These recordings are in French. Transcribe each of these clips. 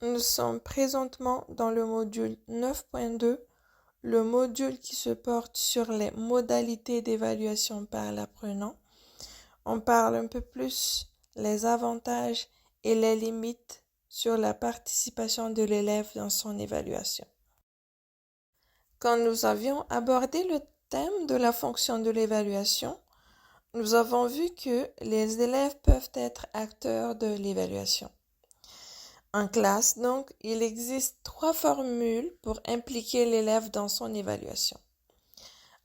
Nous sommes présentement dans le module 9.2, le module qui se porte sur les modalités d'évaluation par l'apprenant. On parle un peu plus les avantages et les limites sur la participation de l'élève dans son évaluation. Quand nous avions abordé le thème de la fonction de l'évaluation, nous avons vu que les élèves peuvent être acteurs de l'évaluation. En classe, donc, il existe 3 formules pour impliquer l'élève dans son évaluation.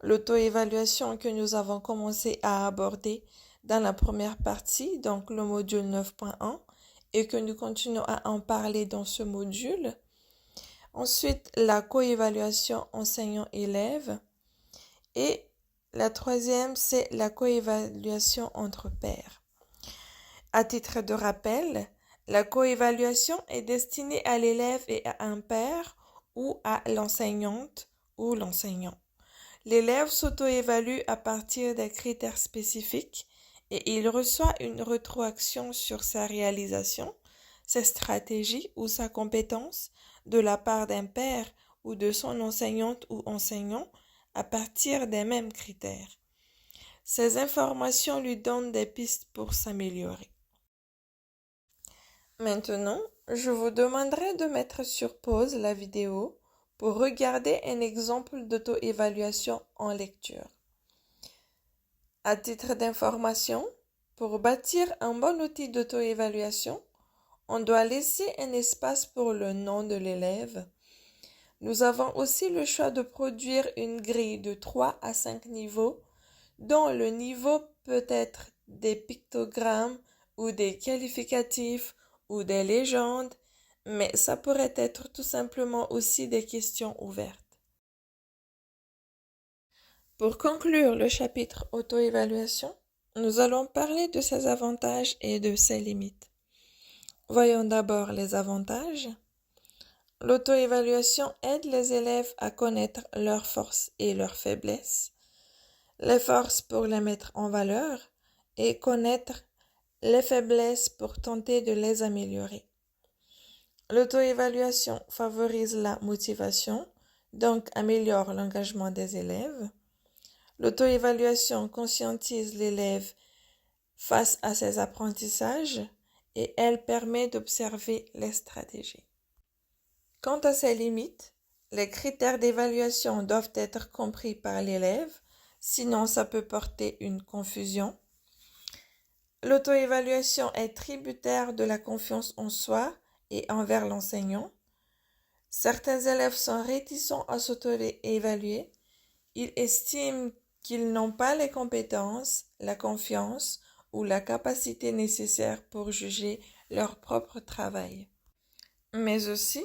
L'auto-évaluation que nous avons commencé à aborder dans la première partie, donc le module 9.1, et que nous continuons à en parler dans ce module. Ensuite, la coévaluation enseignant-élève. Et la troisième, c'est la coévaluation entre pairs. À titre de rappel, la coévaluation est destinée à l'élève et à un pair ou à l'enseignante ou l'enseignant. L'élève s'auto-évalue à partir des critères spécifiques et il reçoit une rétroaction sur sa réalisation, sa stratégie ou sa compétence de la part d'un pair ou de son enseignante ou enseignant à partir des mêmes critères. Ces informations lui donnent des pistes pour s'améliorer. Maintenant, je vous demanderai de mettre sur pause la vidéo pour regarder un exemple d'auto-évaluation en lecture. À titre d'information, pour bâtir un bon outil d'auto-évaluation, on doit laisser un espace pour le nom de l'élève. Nous avons aussi le choix de produire une grille de 3 à 5 niveaux, dont le niveau peut être des pictogrammes ou des qualificatifs ou des légendes, mais ça pourrait être tout simplement aussi des questions ouvertes. Pour conclure le chapitre auto-évaluation, nous allons parler de ses avantages et de ses limites. Voyons d'abord les avantages. L'auto-évaluation aide les élèves à connaître leurs forces et leurs faiblesses, les forces pour les mettre en valeur et connaître les faiblesses pour tenter de les améliorer. L'auto-évaluation favorise la motivation, donc améliore l'engagement des élèves. L'auto-évaluation conscientise l'élève face à ses apprentissages et elle permet d'observer les stratégies. Quant à ses limites, les critères d'évaluation doivent être compris par l'élève, sinon ça peut porter une confusion. L'auto-évaluation est tributaire de la confiance en soi et envers l'enseignant. Certains élèves sont réticents à s'auto-évaluer. Ils estiment qu'ils n'ont pas les compétences, la confiance ou la capacité nécessaire pour juger leur propre travail. Mais aussi,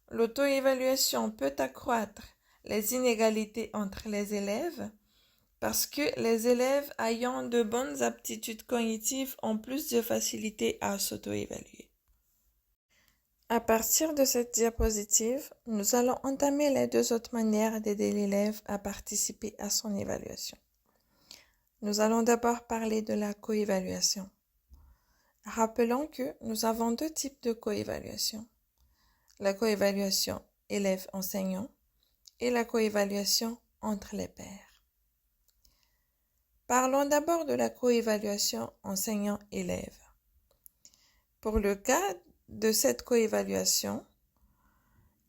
l'auto-évaluation peut accroître les inégalités entre les élèves parce que les élèves ayant de bonnes aptitudes cognitives ont plus de facilité à s'auto-évaluer. À partir de cette diapositive, nous allons entamer les 2 autres manières d'aider l'élève à participer à son évaluation. Nous allons d'abord parler de la coévaluation. Rappelons que nous avons 2 types de coévaluation. La coévaluation élève-enseignant et la coévaluation entre les pairs. Parlons d'abord de la coévaluation enseignant-élève. Pour le cas de cette coévaluation,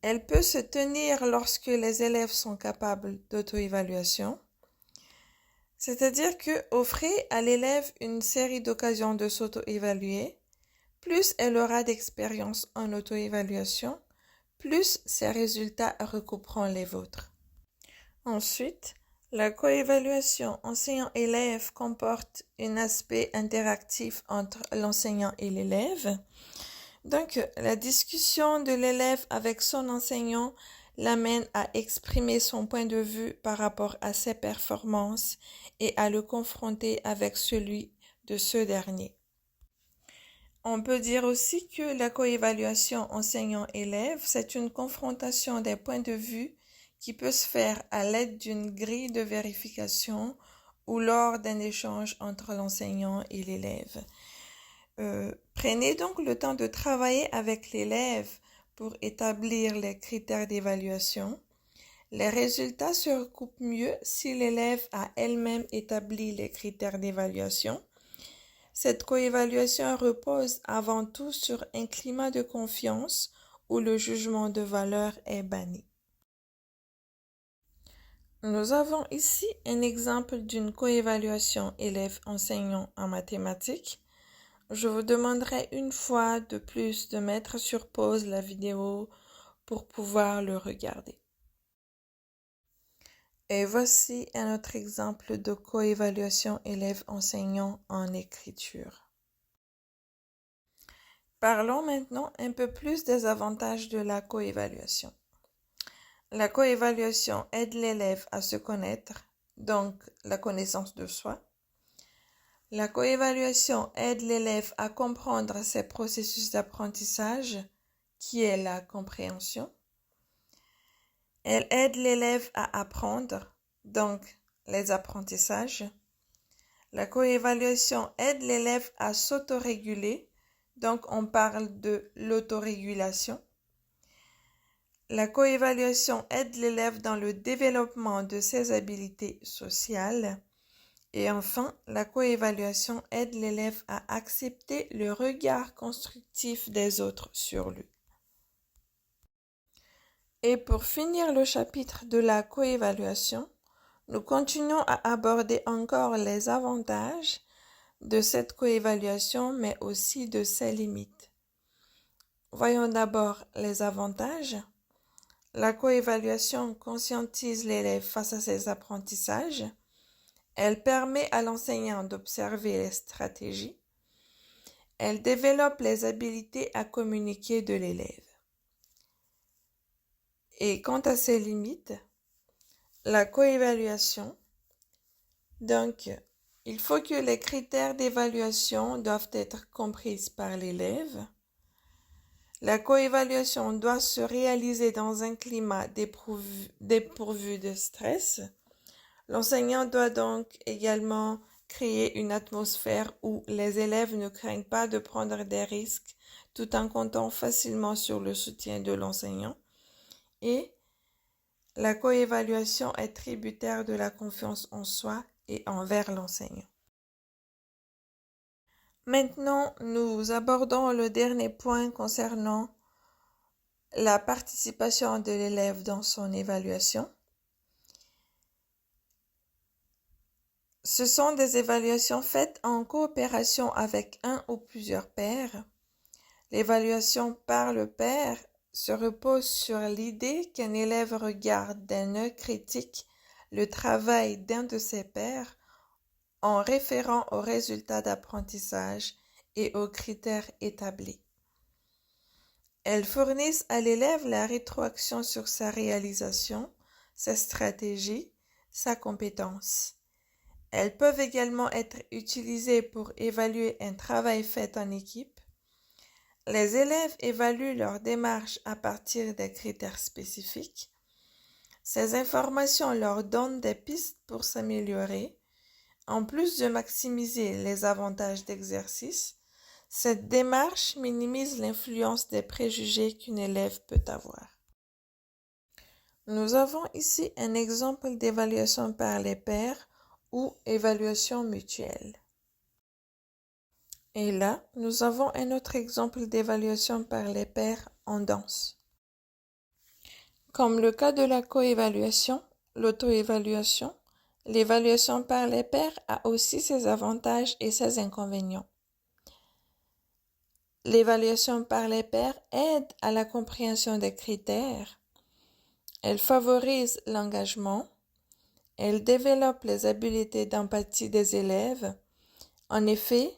elle peut se tenir lorsque les élèves sont capables d'auto-évaluation, c'est-à-dire que offrez à l'élève une série d'occasions de s'auto-évaluer, plus elle aura d'expérience en auto-évaluation, plus ses résultats recouperont les vôtres. Ensuite, la coévaluation enseignant-élève comporte un aspect interactif entre l'enseignant et l'élève. Donc, la discussion de l'élève avec son enseignant l'amène à exprimer son point de vue par rapport à ses performances et à le confronter avec celui de ce dernier. On peut dire aussi que la coévaluation enseignant-élève, c'est une confrontation des points de vue qui peut se faire à l'aide d'une grille de vérification ou lors d'un échange entre l'enseignant et l'élève. Prenez donc le temps de travailler avec l'élève pour établir les critères d'évaluation. Les résultats se recoupent mieux si l'élève a elle-même établi les critères d'évaluation. Cette coévaluation repose avant tout sur un climat de confiance où le jugement de valeur est banni. Nous avons ici un exemple d'une coévaluation élève-enseignant en mathématiques. Je vous demanderai une fois de plus de mettre sur pause la vidéo pour pouvoir le regarder. Et voici un autre exemple de coévaluation élève-enseignant en écriture. Parlons maintenant un peu plus des avantages de la coévaluation. La coévaluation aide l'élève à se connaître, donc la connaissance de soi. La coévaluation aide l'élève à comprendre ses processus d'apprentissage, qui est la compréhension. Elle aide l'élève à apprendre, donc les apprentissages. La coévaluation aide l'élève à s'autoréguler, donc on parle de l'autorégulation. La coévaluation aide l'élève dans le développement de ses habiletés sociales. Et enfin, la coévaluation aide l'élève à accepter le regard constructif des autres sur lui. Et pour finir le chapitre de la coévaluation, nous continuons à aborder encore les avantages de cette coévaluation, mais aussi de ses limites. Voyons d'abord les avantages. La coévaluation conscientise l'élève face à ses apprentissages. Elle permet à l'enseignant d'observer les stratégies. Elle développe les habiletés à communiquer de l'élève. Et quant à ses limites, la coévaluation, donc, il faut que les critères d'évaluation doivent être compris par l'élève. La coévaluation doit se réaliser dans un climat dépourvu de stress. L'enseignant doit donc également créer une atmosphère où les élèves ne craignent pas de prendre des risques tout en comptant facilement sur le soutien de l'enseignant. Et la coévaluation est tributaire de la confiance en soi et envers l'enseignant. Maintenant, nous abordons le dernier point concernant la participation de l'élève dans son évaluation. Ce sont des évaluations faites en coopération avec un ou plusieurs pairs. L'évaluation par le pair se repose sur l'idée qu'un élève regarde d'un œil critique le travail d'un de ses pairs en référant aux résultats d'apprentissage et aux critères établis. Elles fournissent à l'élève la rétroaction sur sa réalisation, sa stratégie, sa compétence. Elles peuvent également être utilisées pour évaluer un travail fait en équipe. Les élèves évaluent leur démarche à partir des critères spécifiques. Ces informations leur donnent des pistes pour s'améliorer. En plus de maximiser les avantages d'exercice, cette démarche minimise l'influence des préjugés qu'un élève peut avoir. Nous avons ici un exemple d'évaluation par les pairs ou évaluation mutuelle. Et là, nous avons un autre exemple d'évaluation par les pairs en danse. Comme le cas de la coévaluation, l'auto-évaluation, l'évaluation par les pairs a aussi ses avantages et ses inconvénients. L'évaluation par les pairs aide à la compréhension des critères. Elle favorise l'engagement. Elle développe les habiletés d'empathie des élèves. En effet,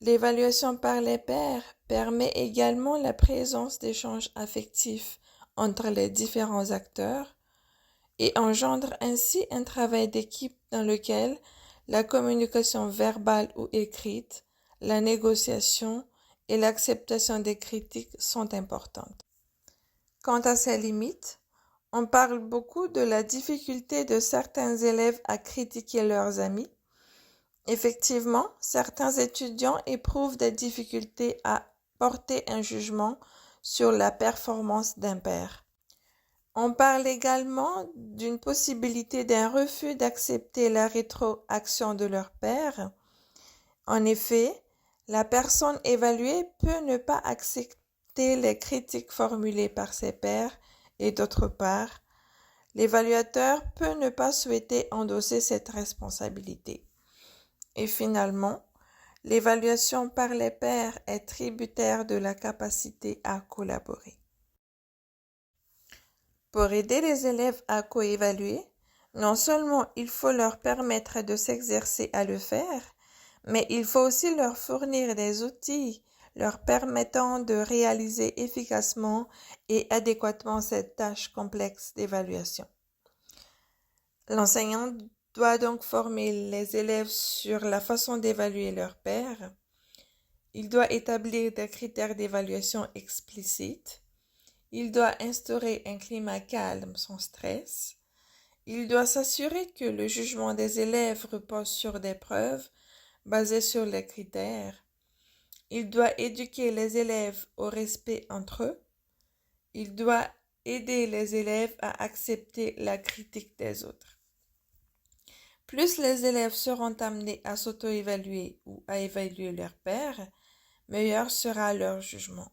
l'évaluation par les pairs permet également la présence d'échanges affectifs entre les différents acteurs et engendre ainsi un travail d'équipe dans lequel la communication verbale ou écrite, la négociation et l'acceptation des critiques sont importantes. Quant à ses limites, on parle beaucoup de la difficulté de certains élèves à critiquer leurs amis. Effectivement, certains étudiants éprouvent des difficultés à porter un jugement sur la performance d'un père. On parle également d'une possibilité d'un refus d'accepter la rétroaction de leur père. En effet, la personne évaluée peut ne pas accepter les critiques formulées par ses pairs et d'autre part, l'évaluateur peut ne pas souhaiter endosser cette responsabilité. Et finalement, l'évaluation par les pairs est tributaire de la capacité à collaborer. Pour aider les élèves à coévaluer, non seulement il faut leur permettre de s'exercer à le faire, mais il faut aussi leur fournir des outils leur permettant de réaliser efficacement et adéquatement cette tâche complexe d'évaluation. L'enseignant doit donc former les élèves sur la façon d'évaluer leur pairs. Il doit établir des critères d'évaluation explicites. Il doit instaurer un climat calme sans stress. Il doit s'assurer que le jugement des élèves repose sur des preuves basées sur les critères. Il doit éduquer les élèves au respect entre eux. Il doit aider les élèves à accepter la critique des autres. Plus les élèves seront amenés à s'auto-évaluer ou à évaluer leurs pairs, meilleur sera leur jugement.